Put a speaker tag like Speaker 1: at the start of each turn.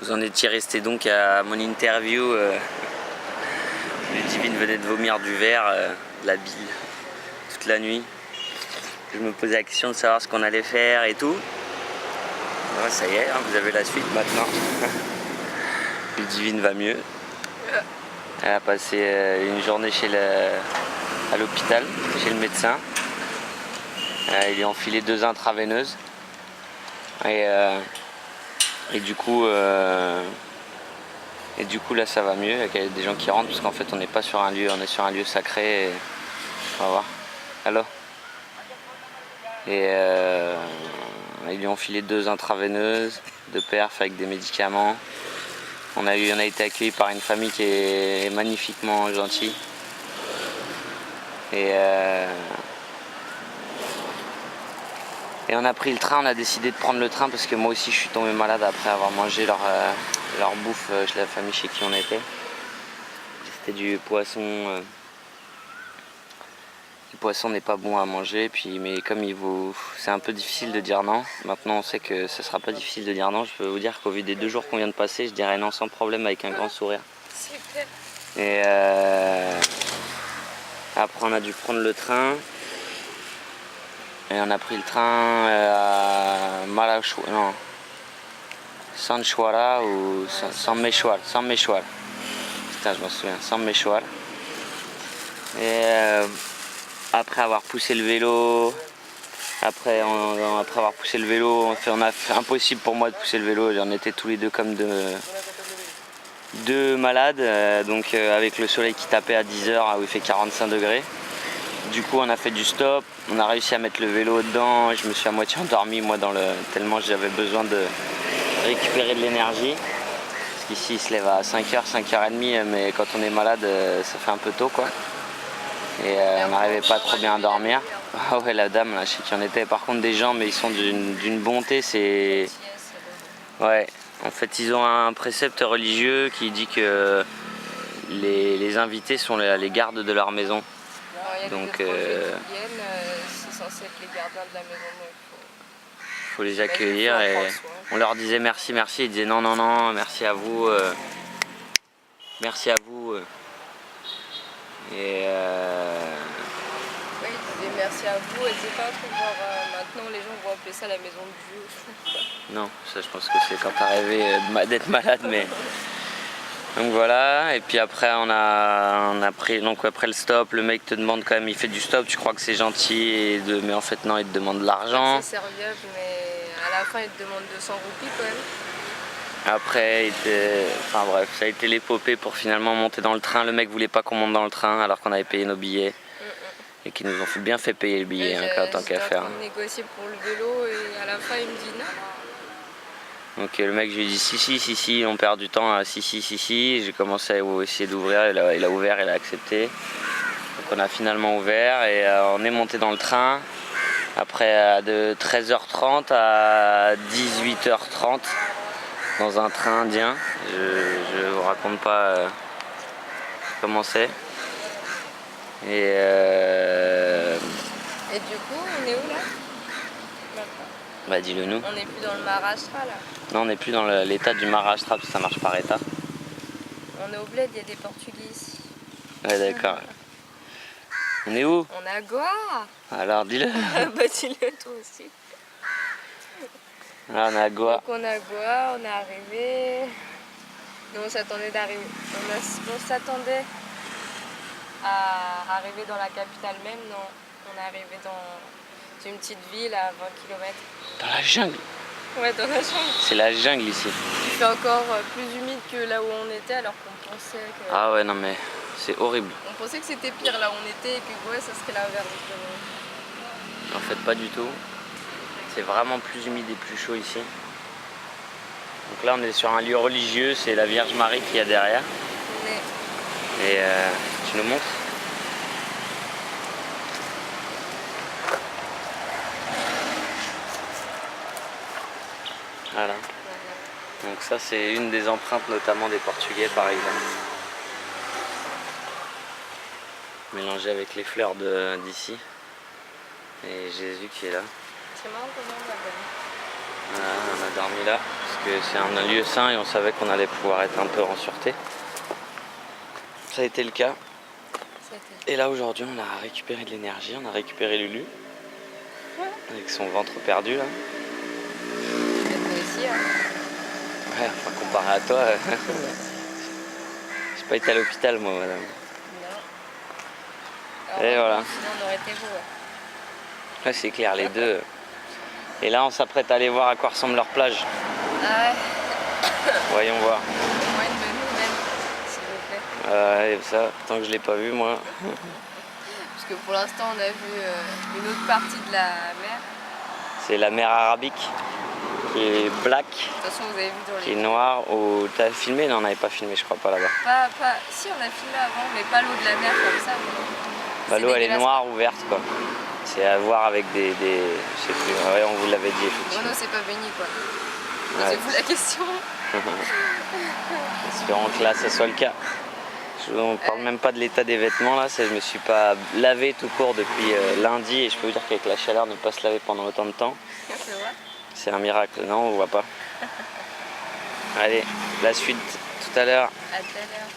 Speaker 1: Vous en étiez resté donc à mon interview. Ludivine venait de vomir du verre, de la bile, toute la nuit. Je me posais la question de savoir ce qu'on allait faire et tout. Ouais, ça y est, hein, vous avez la suite maintenant. Ludivine va mieux. Elle a passé une journée à l'hôpital, chez le médecin. Il lui a enfilé 2 intraveineuses. Et du coup là ça va mieux. Il y a des gens qui rentrent parce qu'en fait on n'est pas sur un lieu, on est sur un lieu sacré. Et... on va voir. Allô. Et ils lui ont enfilé 2 intraveineuses de perf avec des médicaments. On a été accueillis par une famille qui est magnifiquement gentille. Et on a pris le train, on a décidé de prendre le train parce que moi aussi je suis tombé malade après avoir mangé leur bouffe chez la famille chez qui on était. C'était du poisson. Le poisson n'est pas bon à manger, mais comme c'est un peu difficile de dire non. Maintenant on sait que ce sera pas difficile de dire non. Je peux vous dire qu'au vu des 2 jours qu'on vient de passer, je dirais non sans problème avec un grand sourire.
Speaker 2: Super.
Speaker 1: Et après on a dû prendre le train. Et on a pris le train à Sanchuara ou San Meshwar. Putain, je m'en souviens, San Meshwar. Et après avoir poussé le vélo, après avoir poussé le vélo, on a fait impossible pour moi de pousser le vélo. On était tous les deux comme deux malades, avec le soleil qui tapait à 10h où il fait 45 degrés. Du coup on a fait du stop, on a réussi à mettre le vélo dedans, je me suis à moitié endormi moi tellement j'avais besoin de récupérer de l'énergie. Parce qu'ici il se lève à 5h, 5h30, mais quand on est malade ça fait un peu tôt quoi. Et on n'arrivait pas trop bien à dormir. Ah ouais, la dame là, je sais qui on était. Par contre des gens, mais ils sont d'une bonté, c'est... Ouais, en fait ils ont un précepte religieux qui dit que les invités sont les gardes de leur maison. Donc
Speaker 2: c'est censé être les gardiens de la maison, donc
Speaker 1: faut les accueillir et on leur disait merci, ils disaient non, merci à vous, merci à vous. Et
Speaker 2: oui, ils disaient merci à vous, et c'est pas un truc genre maintenant les gens vont appeler ça la maison de Dieu.
Speaker 1: non, ça je pense que c'est quand t'as rêvé d'être malade, mais... Donc voilà, et puis après on a pris, donc après le stop, le mec te demande quand même, il fait du stop, tu crois que c'est gentil, mais en fait non, il te demande de l'argent.
Speaker 2: C'est serviable, mais à la fin il te demande 200 roupies quand même.
Speaker 1: Après, enfin bref, ça a été l'épopée pour finalement monter dans le train. Le mec voulait pas qu'on monte dans le train alors qu'on avait payé nos billets. Et qu'ils nous ont bien fait payer le billet, tant qu'à faire.
Speaker 2: J'étais en train de négocier pour le vélo et à la fin il me dit non.
Speaker 1: Donc le mec, je lui ai dit si, on perd du temps, si. J'ai commencé à essayer d'ouvrir, il a ouvert, il a accepté. Donc on a finalement ouvert et on est monté dans le train. Après de 13h30 à 18h30 dans un train indien. Je vous raconte pas comment c'est. Et
Speaker 2: du coup, on est où là?
Speaker 1: Bah dis-le nous.
Speaker 2: On n'est plus dans le Maharashtra là.
Speaker 1: Non, on n'est plus dans l'état du Maharashtra parce que ça marche par état.
Speaker 2: On est au bled, il y a des Portugais ici.
Speaker 1: Ouais, d'accord. On est où?
Speaker 2: On est à Goa.
Speaker 1: Alors dis-le.
Speaker 2: Bah dis-le toi aussi.
Speaker 1: Là on est à Goa.
Speaker 2: Donc on est à Goa, on est arrivé. Nous on s'attendait d'arriver. On s'attendait à arriver dans la capitale même, non. On est arrivé dans une petite ville à 20 km.
Speaker 1: Dans la jungle.
Speaker 2: Ouais, dans la jungle.
Speaker 1: C'est la jungle ici.
Speaker 2: Il fait encore plus humide que là où on était alors qu'on pensait que...
Speaker 1: Ah ouais, non mais c'est horrible.
Speaker 2: On pensait que c'était pire là où on était et puis ouais, ça serait l'inverse.
Speaker 1: En fait pas du tout. C'est vraiment plus humide et plus chaud ici. Donc là on est sur un lieu religieux, c'est la Vierge Marie qui est derrière.
Speaker 2: Mais...
Speaker 1: Et tu nous montres? Voilà. Donc ça c'est une des empreintes notamment des Portugais par exemple. Mélangé avec les fleurs d'ici. Et Jésus qui est là.
Speaker 2: C'est marrant comment on l'appelle.
Speaker 1: Voilà, on a dormi là, parce que c'est un lieu sain et on savait qu'on allait pouvoir être un peu en sûreté. Ça a été le cas. Et là aujourd'hui on a récupéré de l'énergie, on a récupéré Lulu. Avec son ventre perdu là.
Speaker 2: Toi aussi, hein.
Speaker 1: Ouais, enfin comparé à toi, j'ai pas été à l'hôpital moi madame.
Speaker 2: Non.
Speaker 1: Et voilà.
Speaker 2: Sinon on aurait été beau.
Speaker 1: Ouais, c'est clair, les deux. Et là on s'apprête à aller voir à quoi ressemble leur plage.
Speaker 2: Ah ouais.
Speaker 1: Voyons voir.
Speaker 2: Moi une bonne nouvelle, s'il vous plaît.
Speaker 1: Ouais, ça, tant que je l'ai pas vu moi.
Speaker 2: Parce que pour l'instant on a vu une autre partie de la mer.
Speaker 1: C'est la mer Arabique qui est black,
Speaker 2: De toute façon vous avez vu dans
Speaker 1: qui est
Speaker 2: les...
Speaker 1: noire. Oh, t'as filmé? Non, on n'avait pas filmé, je crois pas là-bas.
Speaker 2: Si on a filmé avant, mais pas l'eau de la mer comme ça.
Speaker 1: Bah,
Speaker 2: C'est
Speaker 1: l'eau elle est
Speaker 2: dégueulasse,
Speaker 1: noire ou verte quoi. C'est à voir avec des. Je sais plus, ouais, on vous l'avait dit effectivement.
Speaker 2: Bruno s'est pas baigné quoi.
Speaker 1: Ouais.
Speaker 2: Posez-vous la question.
Speaker 1: Espérons que là ça soit le cas. On parle même pas de l'état des vêtements là, je me suis pas lavé tout court depuis lundi et je peux vous dire qu'avec la chaleur ne pas se laver pendant autant de temps,
Speaker 2: C'est vrai.
Speaker 1: c'est un miracle, non on voit pas. Allez, la suite tout à l'heure.
Speaker 2: À tout à l'heure.